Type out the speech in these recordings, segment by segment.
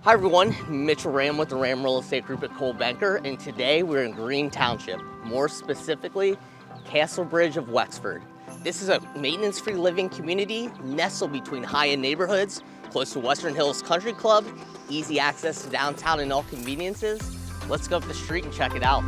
Hi everyone, Mitchell Ram with the Ram Real Estate Group at Cole Banker, and today we're in Green Township, more specifically, Castlebridge of Wexford. This is a maintenance-free living community nestled between high-end neighborhoods, close to Western Hills Country Club, easy access to downtown and all conveniences. Let's go up the street and check it out.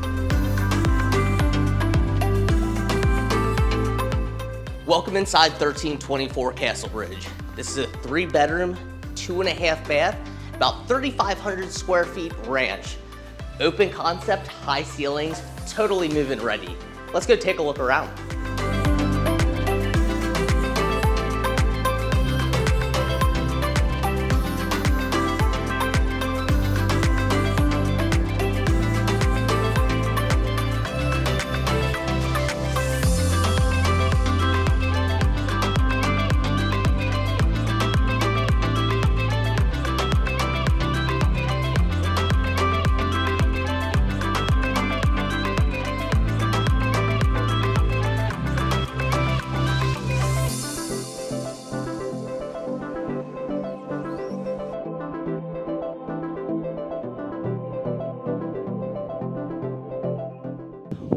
Welcome inside 1324 Castlebridge. This is a 3-bedroom, 2.5 bath, about 3,500 square feet ranch. Open concept, high ceilings, totally move-in ready. Let's go take a look around.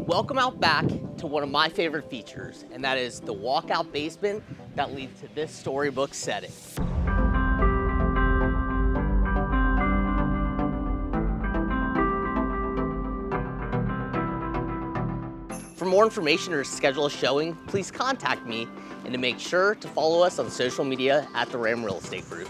Welcome out back to one of my favorite features, and that is the walkout basement that leads to this storybook setting. For more information or to schedule a showing, please contact me, and to make sure to follow us on social media at the Ram Real Estate Group.